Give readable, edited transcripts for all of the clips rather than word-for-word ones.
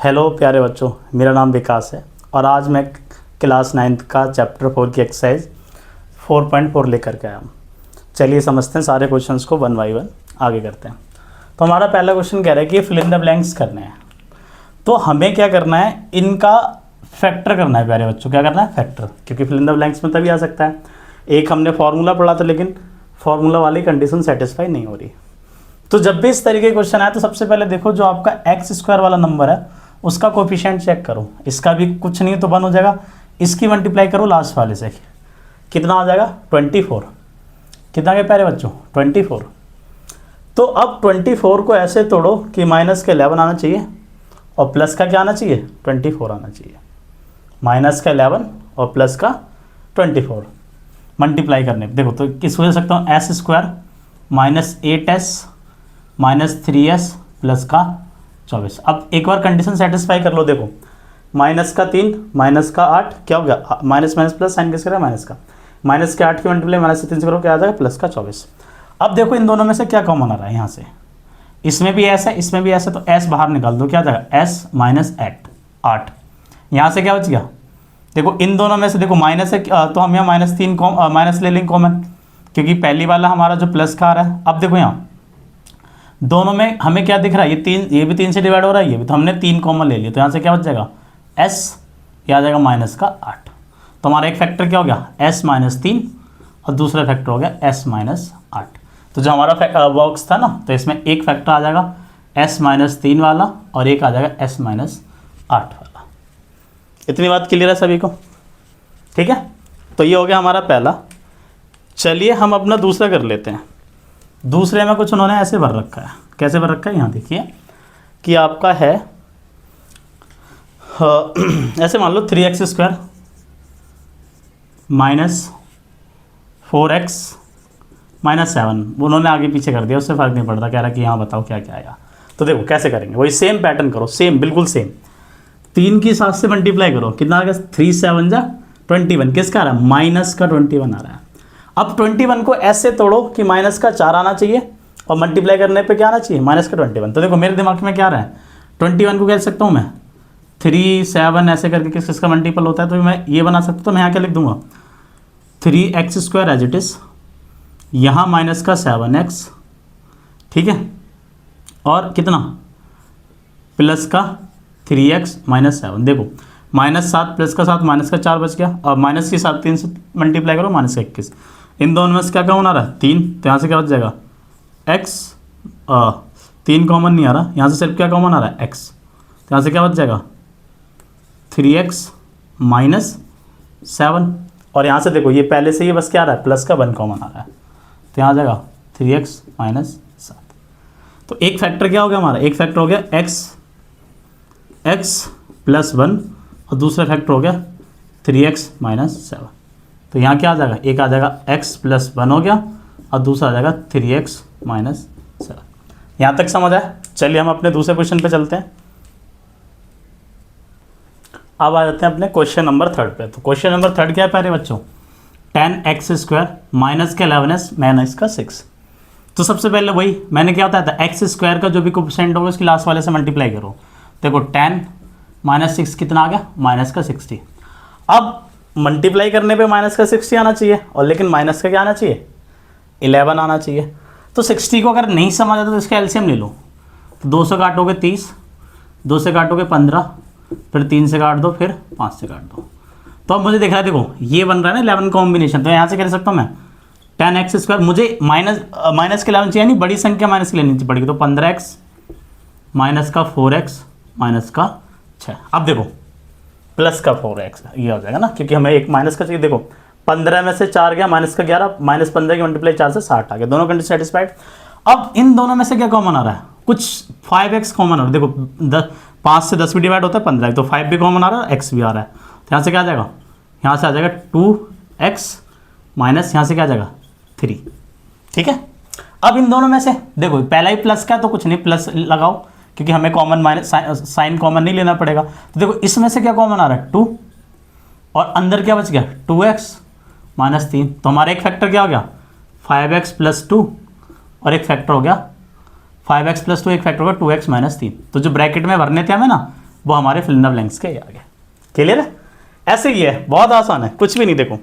Hello प्यारे बच्चों, मेरा नाम विकास है और आज मैं क्लास 9th का चैप्टर 4 की एक्सरसाइज 4.4 लेकर के आया हूँ। चलिए समझते हैं सारे क्वेश्चंस को वन बाई वन आगे करते हैं। तो हमारा पहला क्वेश्चन कह रहा है कि फिल इन द ब्लैंक्स करने हैं। तो हमें क्या करना है, इनका फैक्टर करना है प्यारे बच्चों। क्या करना है? फैक्टर, क्योंकि फिल इन द ब्लैंक्स में तभी आ सकता है। एक हमने फॉर्मूला पढ़ा था लेकिन फॉर्मूला वाली कंडीशन सेटिस्फाई नहीं हो रही। तो जब भी इस तरीके के क्वेश्चन आए तो सबसे पहले देखो जो आपका एक्स स्क्वायर वाला नंबर है उसका कोफिशिएंट चेक करो। इसका भी कुछ नहीं तो 1 हो जाएगा। इसकी मल्टीप्लाई करो लास्ट वाले से, कितना आ जाएगा? 24। कितना के प्यारे बच्चों? 24। तो अब 24 को ऐसे तोड़ो कि माइनस का 11 आना चाहिए और प्लस का क्या आना चाहिए? 24 आना चाहिए। माइनस का 11 और प्लस का 24 मल्टीप्लाई करने पे देखो तो किस हो सकता हूँ? S square minus 8s minus 3s plus का 24। अब एक बार कंडीशन सेटिस्फाई कर लो। देखो माइनस का 3 माइनस का 8 क्या हो गया? माइनस माइनस प्लस साइन किस करें? माइनस का। माइनस के 8 की मल्टीप्लाई माइनस से 3 से करो, क्या आ जाएगा? प्लस का 24। अब देखो इन दोनों में से क्या कॉमन आ रहा है यहाँ से? इसमें भी एस है, इसमें भी एस है, तो एस बाहर निकाल दो। क्या आ जाएगा? S minus 8। यहाँ से क्या बच गया? देखो इन दोनों में से देखो माइनस है तो हम यहाँ माइनस ले लेंगे कॉमन, क्योंकि पहली वाला हमारा जो प्लस का आ रहा है। अब देखो यहाँ दोनों में हमें क्या दिख रहा है? ये भी 3 से डिवाइड हो रहा है, ये भी। तो हमने 3 कॉमन ले लिया, तो यहाँ से क्या बच जाएगा? एस, ये आ जाएगा माइनस का 8। तो हमारा एक फैक्टर क्या हो गया? एस माइनस 3 और दूसरा फैक्टर हो गया एस माइनस 8। तो जो हमारा बॉक्स था ना, तो इसमें एक फैक्टर आ जाएगा एस माइनस 3 वाला और एक आ जाएगा एस माइनस 8 वाला। इतनी बात क्लियर है सभी को? ठीक है, तो ये हो गया हमारा पहला। चलिए हम अपना दूसरा कर लेते हैं। दूसरे में कुछ उन्होंने ऐसे भर रखा है। कैसे भर रखा है? यहाँ देखिए कि आपका है ऐसे मान लो 3x square minus 4x minus 7। उन्होंने आगे पीछे कर दिया, उससे फ़र्क नहीं पड़ता। कह रहा कि यहाँ बताओ क्या क्या आया। तो देखो कैसे करेंगे, वही सेम पैटर्न करो, सेम बिल्कुल सेम। 3 की 7 से मल्टीप्लाई करो, कितना आ गया? 3 7 जा 21। किसका आ रहा है? माइनस का 21 आ रहा है। अब 21 को ऐसे तोड़ो कि माइनस का 4 आना चाहिए और मल्टीप्लाई करने पे क्या आना चाहिए? माइनस का 21। तो देखो मेरे दिमाग में क्या आ रहा है? 21 को कह सकता हूँ मैं 3 7 ऐसे करके किसका मल्टीपल होता है, तो मैं ये बना सकता हूँ। तो मैं यहाँ क्या लिख दूंगा? 3x square as it is, यहाँ माइनस का 7x, ठीक है, और कितना? प्लस का 3x माइनस 7। देखो माइनस 7 प्लस का 7 माइनस का 4 बच गया, और माइनस के साथ 3 से मल्टीप्लाई करो, माइनस का 21। इन दोनों में से क्या कॉमन आ रहा है? 3। तो यहाँ से क्या बच जाएगा? x। 3 कॉमन नहीं आ रहा, यहाँ से सिर्फ क्या कॉमन आ रहा है? x। तो यहाँ से क्या बच जाएगा? 3x minus 7। और यहाँ से देखो ये पहले से ही बस क्या आ रहा है? प्लस का 1 कॉमन आ रहा है, तो यहाँ आ जाएगा 3x माइनस 7। तो एक फैक्टर क्या हो गया हमारा? एक फैक्टर हो गया x प्लस 1 और दूसरा फैक्टर हो गया 3x माइनस 7। तो यहाँ क्या आ जाएगा? एक आ जाएगा x प्लस 1 हो गया और दूसरा आ जाएगा 3x माइनस 7। यहाँ तक समझ आया? चलिए हम अपने दूसरे क्वेश्चन पे चलते हैं। अब आ जाते हैं अपने क्वेश्चन नंबर 3 पे। तो क्वेश्चन नंबर 3 क्या है प्यारे बच्चों? 10x स्क्वायर माइनस का 11s माइनस का 6। तो सबसे पहले वही मैंने क्या बताया था, एक्स स्क्वायर का जो भी कोफिशिएंट होगा उसकी लास्ट वाले से मल्टीप्लाई करो। देखो 10 माइनस 6 कितना आ गया? माइनस का 60। अब मल्टीप्लाई करने पे माइनस का 60 आना चाहिए, और लेकिन माइनस का क्या आना चाहिए? 11 आना चाहिए। तो 60 को अगर नहीं समझ आता तो इसका एलसीएम ले लो। तो 2 से काटोगे 30, 2 से काटोगे 15, फिर 3 से काट दो, फिर 5 से काट दो। तो अब मुझे दिख रहा है, देखो ये बन रहा है ना 11 कॉम्बिनेशन। तो यहाँ से कह सकता हूँ मैं 10x स्क्वायर, मुझे माइनस के 11 चाहिए, नहीं बड़ी संख्या माइनस के लेनी पड़ेगी। तो 15x माइनस का 4x माइनस का 6। अब देखो प्लस का 4x ये हो जाएगा ना, क्योंकि हमें एक माइनस का चाहिए। देखो 15 में से 4 गया, माइनस का 11, माइनस 15 की मल्टीप्लाई 4 से 60 आ गया। दोनों कंडीशन सेटिस्फाइड। अब इन दोनों में से क्या कॉमन आ रहा है? कुछ 5x कॉमन आ रहा है। देखो 5 से 10 भी डिवाइड होता है 15, तो 5 भी कॉमन आ रहा है, x भी आ रहा है। तो यहाँ से क्या आ जाएगा? यहाँ से आ जाएगा 2x माइनस यहाँ से क्या आ जाएगा? 3। ठीक है, अब इन दोनों में से देखो पहला ही प्लस का है तो कुछ नहीं, प्लस लगाओ, क्योंकि हमें कॉमन माइनस साइन कॉमन नहीं लेना पड़ेगा। तो देखो इसमें से क्या कॉमन आ रहा है? 2, और अंदर क्या बच गया? 2x minus 3। तो हमारा एक फैक्टर क्या हो गया? 5x प्लस 2, और एक फैक्टर हो गया 5x प्लस 2, एक फैक्टर होगा 2x माइनस 3। तो जो ब्रैकेट में भरने थे हमें ना, वो हमारे फिल इन द ब्लैंक्स के आ गए। क्लियर है? ऐसे ही है, बहुत आसान है, कुछ भी नहीं, देखो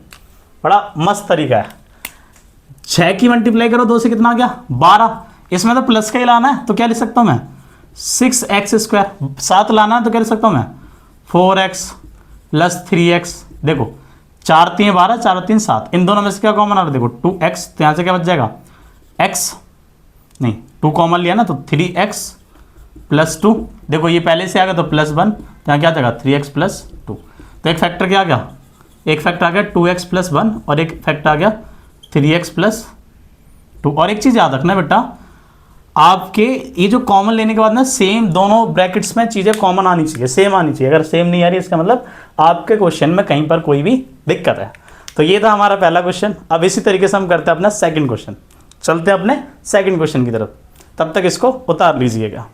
बड़ा मस्त तरीका है। 6 की मल्टीप्लाई करो 2 से कितना आ गया 12, इसमें तो प्लस का ही लाना है, तो क्या लिख सकता हूँ मैं 6x²। 7 लाना है तो क्या लिख सकता हूँ मैं 4x + 3x। देखो 4 3 12, 4 3 7, इन दोनों में से क्या कॉमन आ रहा है, देखो 2x, तो यहाँ से क्या बच जाएगा x, नहीं 2 कॉमन लिया ना, तो 3x + 2। देखो ये पहले से आ गया तो +1, तो यहाँ क्या आ जाएगा 3x + 2। तो एक फैक्टर क्या आ गया, एक फैक्टर आ गया 2x + 1 और एक फैक्टर आ गया 3x + 2। और एक चीज़ याद रखना बेटा, आपके ये जो कॉमन लेने के बाद ना सेम दोनों ब्रैकेट्स में चीज़ें कॉमन आनी चाहिए, सेम आनी चाहिए। अगर सेम नहीं आ रही इसका मतलब आपके क्वेश्चन में कहीं पर कोई भी दिक्कत है। तो ये था हमारा पहला क्वेश्चन। अब इसी तरीके से हम करते हैं अपना सेकंड क्वेश्चन। चलते हैं अपने सेकंड क्वेश्चन की तरफ, तब तक इसको उतार लीजिएगा।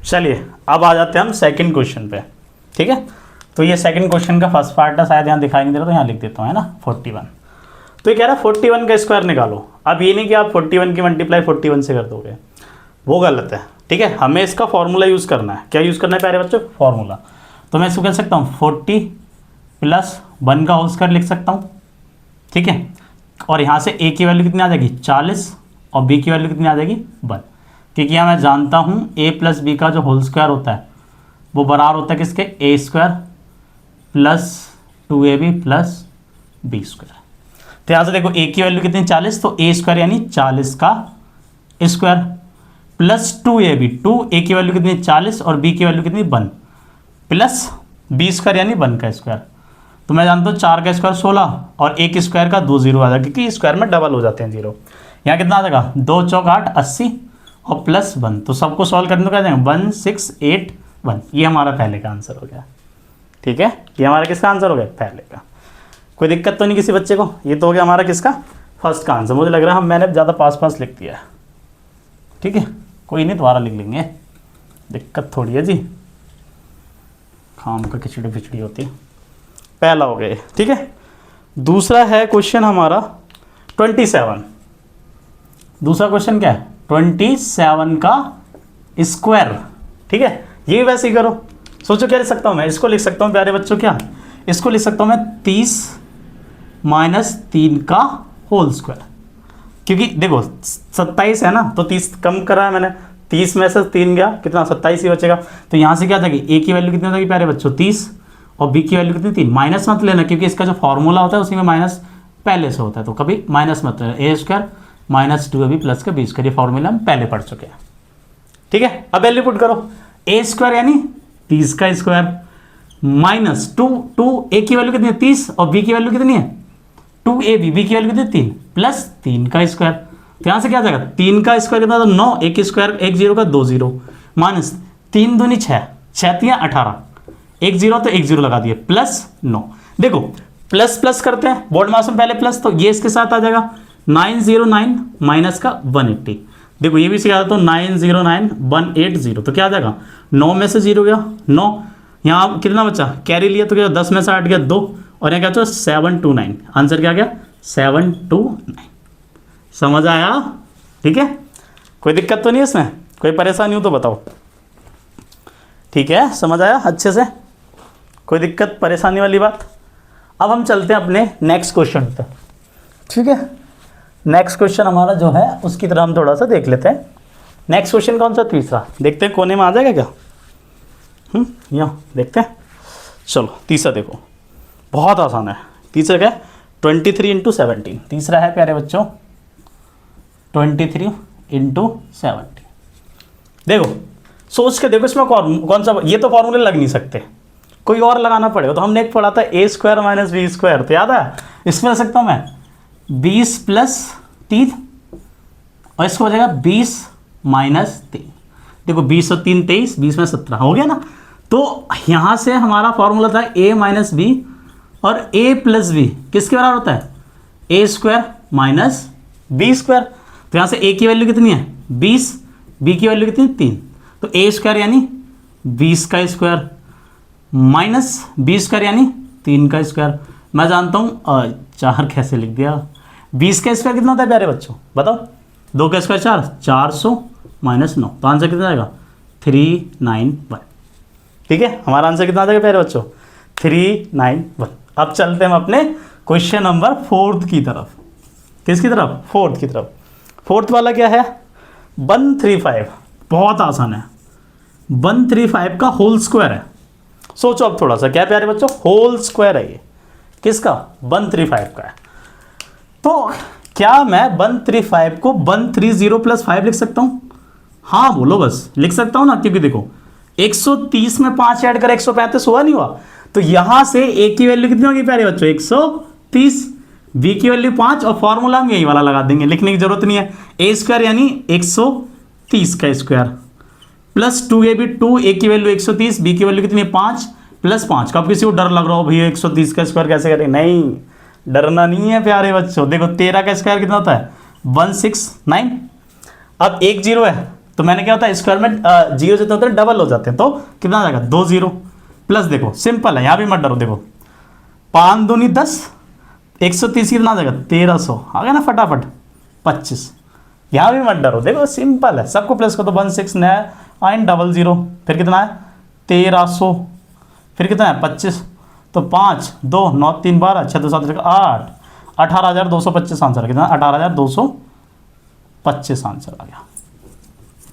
चलिए अब आ जाते हैं हम सेकंड क्वेश्चन पे, ठीक है। तो ये सेकंड क्वेश्चन का फर्स्ट पार्ट है, शायद यहाँ दिखाई नहीं दे रहा, तो यहाँ लिख देता हूँ, है ना 41। तो ये कह रहा है 41 का स्क्वायर निकालो। अब ये नहीं कि आप 41 की मल्टीप्लाई 41 से कर दोगे, वो गलत है, ठीक है। हमें इसका फॉर्मूला यूज़ करना है। क्या यूज़ करना है प्यारे बच्चों, फॉर्मूला। तो मैं इसको कह सकता हूँ 40 + 1 का होल स्क्वायर लिख सकता हूँ, ठीक है। और यहाँ से a की वैल्यू कितनी आ जाएगी 40 और b की वैल्यू कितनी आ जाएगी 1, क्योंकि यहाँ मैं जानता हूँ a + b का जो होल स्क्वायर होता है वो बराबर होता है किसके, a² + 2ab + b²। तो यहाँ से देखो a की वैल्यू कितनी 40, तो a² यानी 40 का स्क्वायर + 2ab, 2a की वैल्यू कितनी 40 और b की वैल्यू कितनी 1 + b² यानी 1 का स्क्वायर। तो मैं जानता हूँ 4 का स्क्वायर 16 और 1 स्क्वायर का 2 0 आ जाएगा, क्योंकि स्क्वायर में डबल हो जाते हैं जीरो। यहाँ कितना आ जाएगा 2 चौक 8 80 और +1, तो सबको सॉल्व करने को क्या जाएगा 1681। ये हमारा पहले का आंसर हो गया, ठीक है। ये हमारा किसका आंसर हो गया, पहले का। कोई दिक्कत तो नहीं किसी बच्चे को। ये तो हो गया हमारा किसका, फर्स्ट का आंसर। मुझे लग रहा है मैंने ज़्यादा पास लिख दिया है, ठीक है। कोई नहीं, दोबारा लिख लेंगे, दिक्कत थोड़ी है जी, खाम का खिचड़ी फिचड़ी होती। पहला हो गया, ठीक है। दूसरा है क्वेश्चन हमारा 27। दूसरा क्वेश्चन क्या है 27 का स्क्वायर, ठीक है। ये वैसे ही करो, सोचो क्या लिख सकता हूँ मैं, इसको लिख सकता हूँ प्यारे बच्चों, क्या इसको लिख सकता हूँ मैं 30 - 3 का होल स्क्वायर। क्योंकि देखो 27 है ना, तो 30 कम करा है मैंने, 30 में से 3 गया, कितना 27 ही बचेगा। तो यहाँ से क्या जाएगी, a की वैल्यू कितनी हो जाएगी प्यारे बच्चों 30 और b की वैल्यू कितनी 3। माइनस मत लेना, क्योंकि इसका जो फॉर्मूला होता है उसी में माइनस पहले से होता है, तो कभी माइनस मत लेना। a² - 2ab + का b², ये फॉर्मूला हम पहले पढ़ चुके हैं, ठीक है। अब वैल्यू पुट करो, a² यानी 30 का स्क्वायर -2 a की वैल्यू कितनी है 30 और b की वैल्यू कितनी है 2ab, b की वैल्यू कितनी 3 + 3 का स्क्वायर। तो यहाँ से क्या आ जाएगा 3 का स्क्वायर कितना, तो 9, 1 स्क्वायर 1 0 का 2 0 -3 दूनी 6, 6 3 18, 1 0 तो 1 0 लगा दिए +9। देखो प्लस करते हैं, बोर्ड मास में पहले प्लस, तो ये इसके साथ आ जाएगा 909 माइनस का 180। देखो ये भी सिखा देता हूँ 909 180, तो क्या आ जाएगा 9 में से 0 गया 9, यहाँ कितना बचा कैरी लिया, तो क्या 10 में से 8 गया 2 और यहाँ क्या बचा 729। आंसर क्या गया 729। समझ आया, ठीक है। कोई दिक्कत तो नहीं है इसमें, कोई परेशानी हो तो बताओ, ठीक है। समझ आया अच्छे से, कोई दिक्कत परेशानी वाली बात। अब हम चलते हैं अपने नेक्स्ट क्वेश्चन पे, ठीक है। नेक्स्ट क्वेश्चन हमारा जो है उसकी तरह हम थोड़ा सा देख लेते हैं। नेक्स्ट क्वेश्चन कौन सा, तीसरा, देखते हैं कोने में आ जाएगा क्या, यहाँ देखते हैं। चलो तीसरा देखो, बहुत आसान है। तीसरा क्या है 23 × 17। तीसरा है प्यारे बच्चों 23 × 17। देखो सोच के देखो इसमें कौन सा, ये तो फॉर्मूले लग नहीं सकते, कोई और लगाना पड़ेगा। तो हमने एक पढ़ा था a² - b², तो याद है, इसमें रख सकता हूँ मैं 20 + 3 और इसको हो जाएगा 20 - 3। देखो 20 और 3 23, 20 में 17 हो गया ना। तो यहाँ से हमारा फॉर्मूला था a - b और a + b किसके बराबर होता है a² - b²। तो यहाँ से a की वैल्यू कितनी है 20, b की वैल्यू कितनी 3, तो a² यानी 20 का स्क्वायर -b² यानी 3 का स्क्वायर। मैं जानता हूँ 4 कैसे लिख दिया, 20 का स्क्वायर कितना होता है प्यारे बच्चों बताओ, 2 का स्क्वायर 4, 400 -9, तो आंसर कितना आएगा 391। ठीक है, हमारा आंसर कितना आ जाएगा प्यारे बच्चों 391। अब चलते हैं हम अपने क्वेश्चन नंबर 4 की तरफ। किसकी तरफ? 4 की तरफ। 4 वाला क्या है? 135, बहुत आसान है। 135 का होल स्क्वायर है। सोचो अब थोड़ा सा, क्या प्यारे बच्चों, होल स्क्वायर है ये। किसका? 135 का है। तो क्या मैं 135 को 130 + 5 लिख सकता हूँ? हाँ बोलो बस, लिख सकता हूँ ना, क्योंकि देखो 130 में 5 ऐड कर 135 हुआ नहीं हुआ, तो यहां से ए की वैल्यू कितनी होगी प्यारे बच्चों 130, बी की वैल्यू 5, और फॉर्मूला में यही वाला लगा देंगे, लिखने की जरूरत नहीं है। ए स्क्वायर यानी 130 का स्क्वायर प्लस 2ab 2, ए की वैल्यू 130, बी की वैल्यू कितनी है 5 + 5। कब किसी को डर लग रहा हो भैया 130 का स्क्वायर कैसे करें, नहीं डरना नहीं है प्यारे बच्चों। देखो 13 का स्क्वायर कितना होता है 169। अब एक जीरो है तो मैंने क्या होता है स्क्वायर में जीरो जितने होते हैं डबल हो जाते हैं, तो कितना आ जाएगा 2 0 प्लस, देखो सिंपल है, यहाँ भी मत डरो। देखो 5 दूनी 10, 130 कितना आ जाएगा 1300, आ गया ना फटाफट 25। यहाँ भी मत डरो, देखो सिंपल है, सबको प्लस कर दो 16900, फिर कितना है 1300, फिर कितना है 25, तो 5 2 9 3 12 6 2 7 8, 18,225 आंसर। कितना? 18,225 आंसर आ गया।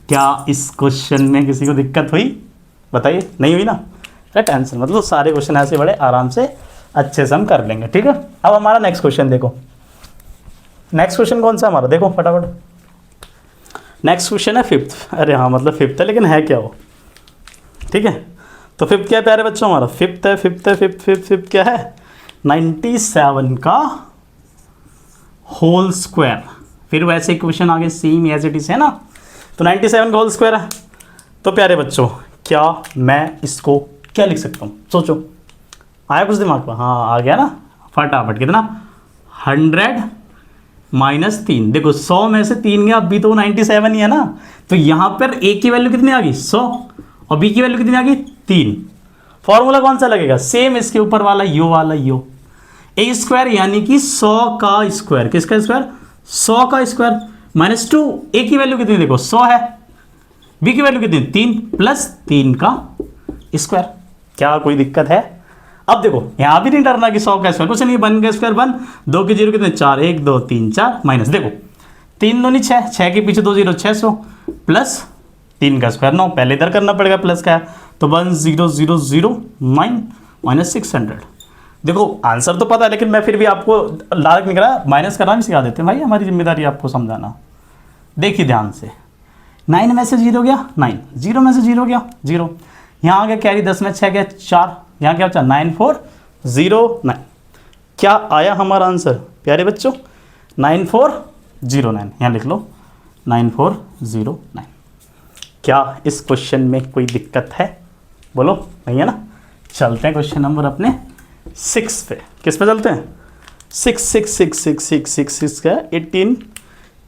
क्या इस क्वेश्चन में किसी को दिक्कत हुई? बताइए, नहीं हुई ना? अरे टेंशन मतलब सारे क्वेश्चन ऐसे बड़े आराम से अच्छे से हम कर लेंगे। ठीक है, अब हमारा नेक्स्ट क्वेश्चन देखो। नेक्स्ट क्वेश्चन कौन सा हमारा, देखो फटाफट। नेक्स्ट क्वेश्चन है 5th। अरे हाँ मतलब 5th है, लेकिन है क्या वो? ठीक है, तो 5th क्या है प्यारे बच्चों हमारा? 5th है, 5th क्या है 97 का होल स्क्वायर। फिर वैसे क्वेश्चन आगे सेम एज इट इज है ना, तो 97 का होल स्क्वायर है। तो प्यारे बच्चों क्या मैं इसको क्या लिख सकता हूँ? सोचो, आया कुछ दिमाग में? हाँ आ गया ना फटाफट। कितना? 100 - 3। देखो 100 में से 3 गया, अभी तो 97 ही है ना, तो यहाँ पर ए की वैल्यू कितनी आ गई 100, और बी की वैल्यू कितनी आ गई 3। फॉर्मूला कौन सा लगेगा? सेम इसके ऊपर वाला, यो वाला, यो ए स्क्वायर यानी कि 100 का स्क्वायर। किसका स्क्वायर? 100 का स्क्वायर -2। ए की वैल्यू कितनी देखो 100 है, बी की वैल्यू कितनी 3 प्लस 3 का स्क्वायर। क्या कोई दिक्कत है? अब देखो यहां भी नहीं डरना कि 100 का स्क्वायर, कुछ नहीं, 1 का स्क्वायर 1, 2 के जीरो कितने 4, 1 2 3 4 माइनस, देखो 3 दूनी 6, 6 के पीछे 2 0 600 प्लस 3 का स्क्वायर 9, पहले इधर करना पड़ेगा प्लस का है, तो 1009 माइनस 600। देखो आंसर तो पता है, लेकिन मैं फिर भी आपको लालच नहीं करा, माइनस करना भी सिखा देते हैं भाई, हमारी जिम्मेदारी आपको समझाना। देखिए ध्यान से, 9 में से 0 गया 9, 0 में से 0 गया 0, यहाँ आ गया कैरी 10 में 6 गया 4, यहाँ क्या बचा 9409। क्या आया हमारा आंसर प्यारे बच्चों? 9409, यहाँ लिख लो 9409। क्या इस क्वेश्चन में कोई दिक्कत है? बोलो नहीं है ना? चलते हैं क्वेश्चन नंबर अपने 6 पे। किस पे चलते हैं? 6 का 18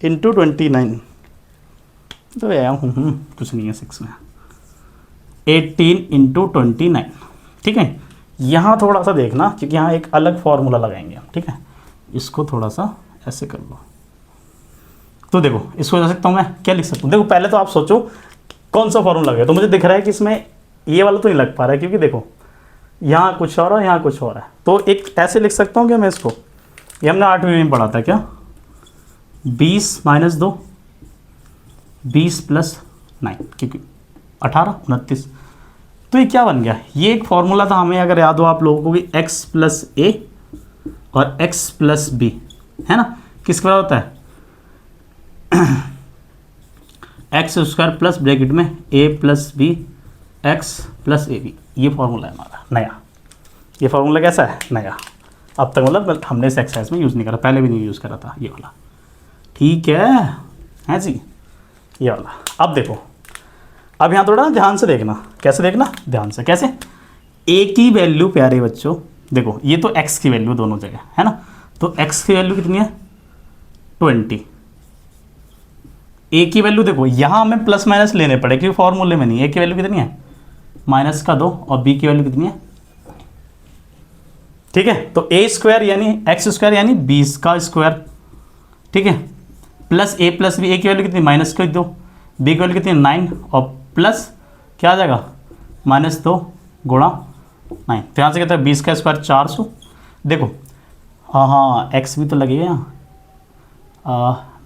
× 29, तो आया हूँ कुछ नहीं है 6 में, 18 × 29। ठीक है, यहाँ थोड़ा सा देखना, क्योंकि यहाँ एक अलग फॉर्मूला लगाएंगे हम। ठीक है, इसको थोड़ा सा ऐसे कर लो, तो देखो इसको जा सकता हूँ मैं, क्या लिख सकता हूँ? देखो पहले तो आप सोचो कौन सा फॉर्मूला लगे, तो मुझे दिख रहा है कि इसमें ये वाला तो नहीं लग पा रहा है, क्योंकि देखो यहाँ कुछ और है, यहाँ कुछ और है, तो एक ऐसे लिख सकता हूँ क्या मैं इसको? ये हमने 8वीं में पढ़ा था क्या, 20 - 2 20 + 9, क्योंकि 18 29, तो ये क्या बन गया? ये एक फॉर्मूला था, हमें अगर याद हो आप लोगों को कि x + a और x + b है ना, किसके बराबर होता है? x² प्लस ब्रैकेट में a + b x + ab, ये फॉर्मूला है हमारा नया। ये फॉर्मूला कैसा है? नया। अब तक मतलब हमने इस एक्सरसाइज में यूज़ नहीं करा, पहले भी नहीं यूज़ करा था ये वाला। ठीक है जी, ये वाला। अब देखो, अब यहाँ थोड़ा ना ध्यान से देखना। कैसे देखना? ध्यान से। कैसे? a की वैल्यू प्यारे बच्चों देखो, ये तो x की वैल्यू दोनों जगह है ना, तो x की वैल्यू कितनी है 20। a की वैल्यू देखो यहाँ हमें प्लस माइनस लेने पड़े, क्योंकि फॉर्मूले में नहीं। a की वैल्यू कितनी है -2, और b की वैल्यू कितनी है? ठीक है, तो a² यानी x² यानी 20 का स्क्वायर। ठीक है, प्लस a + b, a की वैल्यू कितनी -2, बी की वैल्यू कितनी है 9 और प्लस क्या आ जाएगा -2 गुणा 9, तो यहाँ से कहते हैं 20 का स्क्वायर 400। देखो हाँ हाँ एक्स भी तो लगेगा यहाँ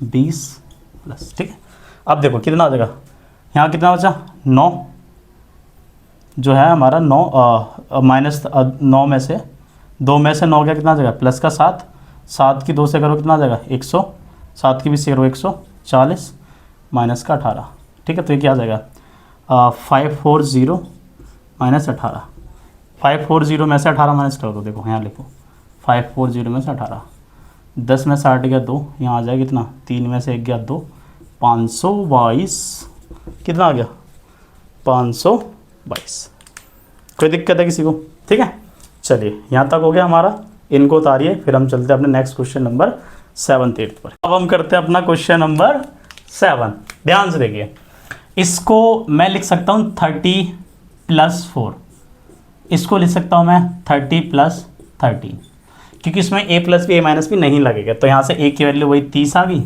20 प्लस, ठीक है। अब देखो कितना आ जाएगा, यहाँ कितना बचा 9 जो है हमारा 9 माइनस 9 में से 2 में से 9 क्या कितना आ जाएगा प्लस का 7, 7 की 2 से करो कितना आ जाएगा 100, 7 की 20 से करो 140 माइनस का 18, ठीक है। तो ये क्या आ जाएगा 540 माइनस 18, 540 में से 18 माइनस कर दो, देखो यहाँ लिखो 540 में से 18, 10 में से 8 गया 2, यहाँ आ जाएगा कितना 3 में से 1 गया 2, 522 कितना आ गया 522। कोई दिक्कत है किसी को? ठीक है, चलिए यहाँ तक हो गया हमारा, इनको उतारिए, फिर हम चलते हैं अपने next question number 7th 8th पर। अब हम करते हैं अपना क्वेश्चन नंबर 7। ध्यान से देखिए, इसको मैं लिख सकता हूँ 30 + 4, इसको लिख सकता हूँ मैं 30 + 13, क्योंकि इसमें a + b a - b नहीं लगेगा। तो यहाँ से a की वैल्यू वही 30 आ गई,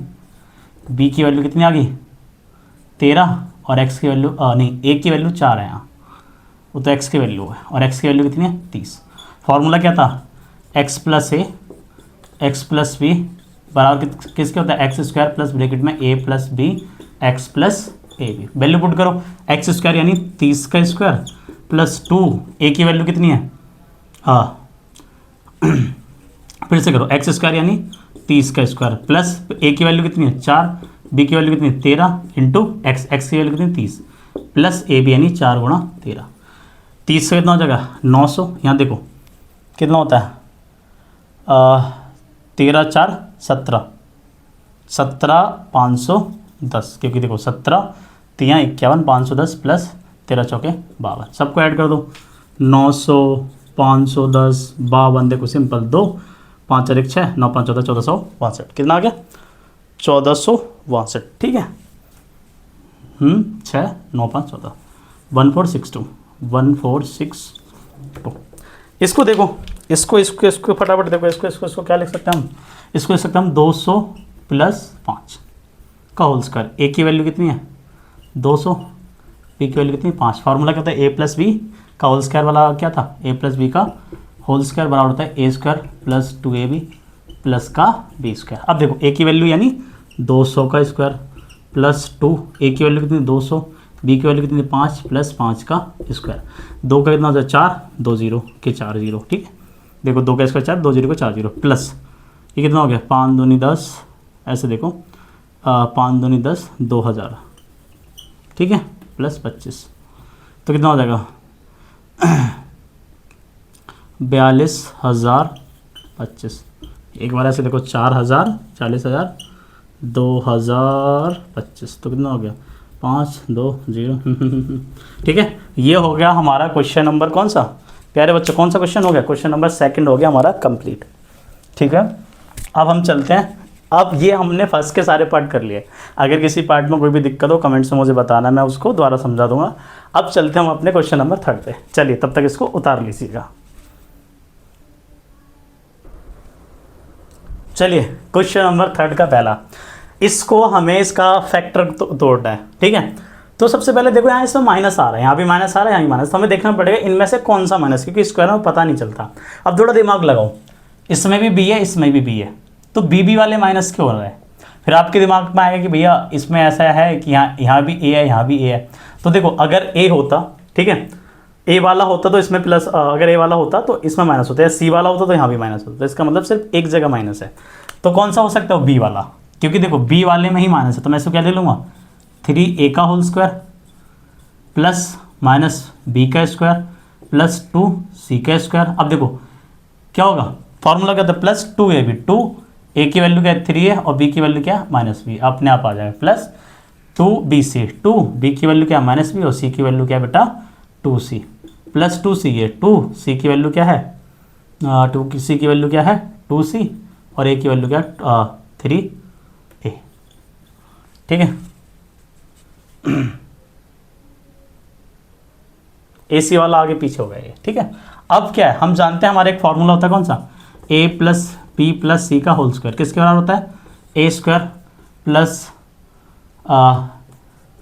b की वैल्यू कितनी आ गई 13, और x की वैल्यू नहीं a की वैल्यू 4 है यहाँ, वो तो x की वैल्यू है, और x की वैल्यू कितनी है 30। फॉर्मूला क्या था x + a x + b बराबर किसके होता है x² प्लस ब्रैकेट में a + b x + ab। Value put करो, x² यानी 30 का स्क्वायर प्लस 2, a की वैल्यू कितनी है फिर से करो, x² यानी 30 का स्क्वायर प्लस a की वैल्यू कितनी है 4, b की वैल्यू कितनी है 13 इंटू x की वैल्यू कितनी 30 प्लस ab यानी 4 गुणा 13, 30 से कितना हो जाएगा 900। यहाँ देखो कितना होता है 13 4 17, 17 510, क्योंकि देखो 17 3 51 510 प्लस 13 चौके 52, सबको ऐड कर दो 900 510 52, देखो सिंपल 2 5 4 1 6 9 5 14 1462, कितना आ गया 1462, ठीक है 6 9 5 14 1462 1462। इसको देखो, इसको फटाफट देखो, इसको क्या लिख सकते हैं हम, इसको लिख सकते हैं हम 200 + 5 का होल स्क्वायर। a की वैल्यू कितनी है 200, b की वैल्यू कितनी 5। फार्मूला क्या होता है a + b का होल स्क्वायर वाला क्या था, a + b का होल स्क्वायर बराबर होता है a² + 2ab प्लस का b²। अब देखो a की वैल्यू यानी 200 का स्क्वायर प्लस 2, a की वैल्यू कितनी 200, b की वैल्यू कितनी 5 प्लस 5 का स्क्वायर, 2 का कितना होता है 4, 2 0 के 4 0, ठीक है। देखो 2 का स्क्वायर 4, 2 0 को 4 0 प्लस ये कितना हो गया 5 दूनी 10, ऐसे देखो 5 दूनी 10 2000, ठीक है प्लस 25, तो कितना हो जाएगा 42,025। एक बार ऐसे देखो 4000 40,000 2025, तो कितना हो गया 5 2 0 ठीक है। ये हो गया हमारा क्वेश्चन नंबर कौन सा प्यारे बच्चों, कौन सा क्वेश्चन हो गया, क्वेश्चन नंबर 2 हो गया हमारा कंप्लीट, ठीक है। अब हम चलते हैं, अब ये हमने फर्स्ट के सारे पार्ट कर लिए, अगर किसी पार्ट में कोई भी दिक्कत हो कमेंट्स में मुझे बताना, मैं उसको दोबारा समझा दूंगा। अब चलते हैं हम अपने क्वेश्चन नंबर 3 पे, चलिए तब तक इसको उतार लीजिएगा। चलिए क्वेश्चन नंबर 3 का पहला, इसको हमें इसका फैक्टर तोड़ना है, ठीक है। तो सबसे पहले देखो यहाँ इसमें माइनस आ रहा है, यहाँ भी माइनस आ रहा है, यहाँ भी माइनस, तो हमें देखना पड़ेगा इनमें से कौन सा माइनस, क्योंकि स्क्वायर में पता नहीं चलता। अब थोड़ा दिमाग लगाओ, इसमें भी बी है इसमें भी बी है, तो बी वाले माइनस क्यों हो रहा है, फिर आपके दिमाग में आएगा कि भैया इसमें ऐसा है कि यहाँ भी ए है यहाँ भी ए है। तो देखो अगर ए होता, ठीक है, ए वाला होता तो इसमें प्लस, अगर ए वाला होता तो इसमें माइनस होता है, सी वाला होता तो यहाँ भी माइनस होता, तो इसका मतलब सिर्फ एक जगह माइनस है। तो कौन सा हो सकता है बी वाला, क्योंकि देखो बी वाले में ही माइनस है, तो मैं इसको क्या ले लूँगा 3a का whole square plus minus B का स्क्वायर प्लस 2c का स्क्वायर। अब देखो क्या होगा, फॉर्मूला क्या था प्लस 2ab, 2a की वैल्यू क्या है 3a और b की वैल्यू क्या है -b, अपने आप आ जाएगा प्लस 2bc, 2b की वैल्यू क्या है -b और c की वैल्यू क्या है बेटा 2c प्लस 2c है, 2c की वैल्यू क्या है 2c की वैल्यू क्या है 2c और a की वैल्यू क्या है 3a, ठीक है। AC वाला आगे पीछे हो गया ये, ठीक है। अब क्या है, हम जानते हैं हमारा एक फॉर्मूला होता है कौन सा, a + b + c का होल स्क्वायर किसके बराबर होता है a² प्लस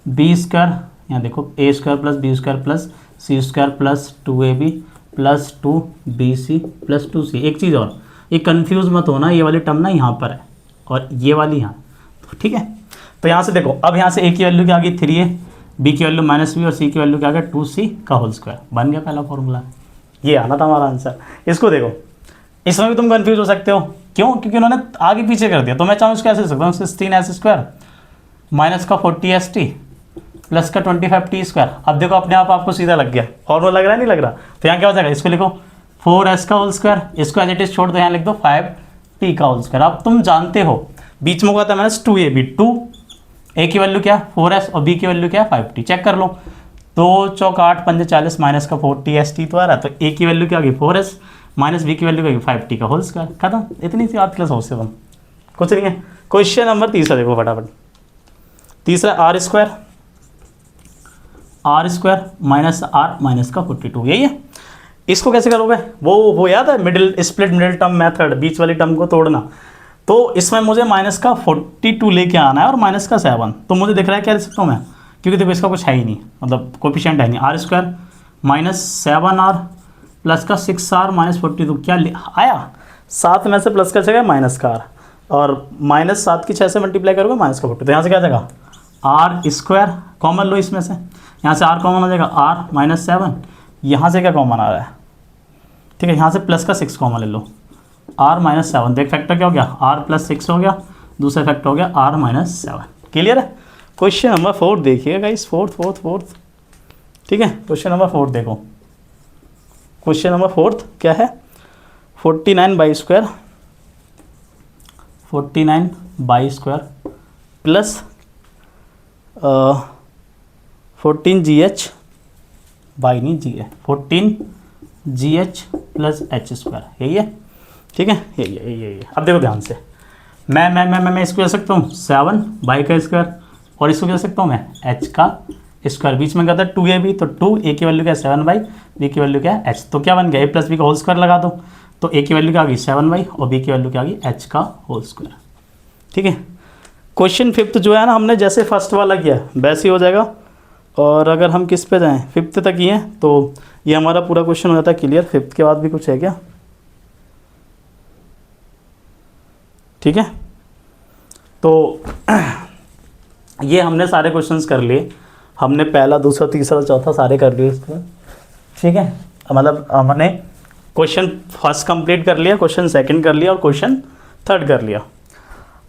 बी स्क्वायर, यहाँ देखो A square plus B square plus C square plus 2ab plus 2bc plus 2c। एक चीज़ और, ये कंफ्यूज मत होना, ये वाली टर्म ना यहाँ पर है और ये वाली यहाँ, तो ठीक है। तो यहाँ से देखो, अब यहाँ से a की वैल्यू क्या आ गई 3a, b की वैल्यू -b और c की वैल्यू क्या आ गया 2c का होल स्क्वायर, बन गया पहला फॉर्मूला। ये आना था हमारा आंसर। इसको देखो, इसमें भी तुम कंफ्यूज हो सकते हो, क्यों? क्योंकि उन्होंने आगे पीछे कर दिया। तो मैं चाहूँ इसको ऐसे सकता हूँ 16s स्क्वायर माइनस का 40st प्लस का 25t स्क्वायर। अब देखो अपने आप आपको सीधा लग गया, फॉर्मूला लग रहा है, नहीं लग रहा? तो यहाँ क्या हो जाएगा, इसको लिखो 4s का होल स्क्वायर, इसको एज इट इज छोड़ दो, यहाँ लिख दो 5t का होल स्क्वायर। अब तुम जानते हो बीच में हुआ था -2ab, 2a की वैल्यू क्या 4s और b की वैल्यू क्या 5t, चेक कर लो। 2 चौक 8 पंजे 40 माइनस का 40st तो आ रहा है, तो a की वैल्यू क्या आ गई 4s माइनस b की वैल्यू क्या आ गई 5t का होल स्क्वायर। खत्म, इतनी सी बात क्लास सोचते तुम, कुछ नहीं है। क्वेश्चन नंबर तीसरा देखो फटाफट। तीसरा R square minus R minus का 42, यही है। इसको कैसे करोगे, वो याद है middle split middle term method, बीच वाली टर्म को तोड़ना। तो इसमें मुझे माइनस का 42 लेके आना है और माइनस का 7, तो मुझे दिख रहा है क्या लिख सकता हूँ मैं, क्योंकि देखो इसका कुछ है ही नहीं, मतलब कोफिशिएंट है नहीं। Are square minus 7r plus का 6r माइनस 42, क्या आया 7 में से प्लस का जगह माइनस का r, और माइनस 7 की 6 से मल्टीप्लाई करोगे माइनस का 42, तो यहाँ से क्या जाएगा आर स्क्वायर, कॉमन लो इसमें से, यहाँ से r कॉमन हो जाएगा r माइनस 7, यहाँ से क्या कॉमन आ रहा है, ठीक है, यहाँ से प्लस का 6 कॉमन ले लो, r माइनस 7, तो एक फैक्टर क्या हो गया r प्लस 6 हो गया, दूसरा फैक्टर हो गया r माइनस 7। क्लियर है? क्वेश्चन नंबर 4 देखिएगा गाइस, फोर्थ, ठीक है। क्वेश्चन नंबर 4 देखो, क्वेश्चन नंबर 4 क्या है, 49 by square plus 14gh by नहीं जी है 14gh प्लस h स्क्वायर, यही है, ठीक है, यही है। अब देखो ध्यान से, मैं इसको कह सकता हूँ 7 बाई का स्क्वायर, और इसको कह सकता हूँ मैं h का स्क्वायर, बीच में क्या था 2ab, तो 2a की वैल्यू क्या है 7 बाई, b की वैल्यू क्या है h, तो क्या बन गया a प्लस b का होल स्क्वायर लगा दो, तो a की वैल्यू क्या आ गई 7 बाई और b की वैल्यू क्या आ गई h का होल स्क्वायर, ठीक है। क्वेश्चन 5th जो है ना, हमने जैसे फर्स्ट वाला किया वैसे ही हो जाएगा, और अगर हम किस पे जाएं 5th तक ही हैं तो ये हमारा पूरा क्वेश्चन हो जाता है क्लियर। 5th के बाद भी कुछ है क्या, ठीक है। तो ये हमने सारे क्वेश्चंस कर लिए, हमने पहला दूसरा तीसरा चौथा सारे कर लिए इसको, ठीक है। मतलब हमने क्वेश्चन फर्स्ट कंप्लीट कर लिया, क्वेश्चन सेकंड कर लिया और क्वेश्चन थर्ड कर लिया।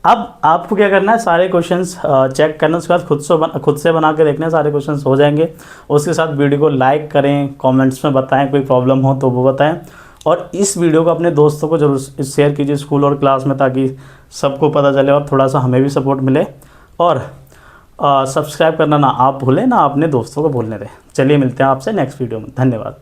अब आपको क्या करना है, सारे क्वेश्चंस चेक करना, उसके बाद खुद से बना के देखना है, सारे क्वेश्चंस हो जाएंगे। उसके साथ वीडियो को लाइक करें, कमेंट्स में बताएं, कोई प्रॉब्लम हो तो वो बताएं, और इस वीडियो को अपने दोस्तों को जरूर शेयर कीजिए स्कूल और क्लास में, ताकि सबको पता चले और थोड़ा सा हमें भी सपोर्ट मिले। और सब्सक्राइब करना ना आप भूलें, ना अपने दोस्तों को भूलने दें। चलिए मिलते हैं आपसे नेक्स्ट वीडियो में, धन्यवाद।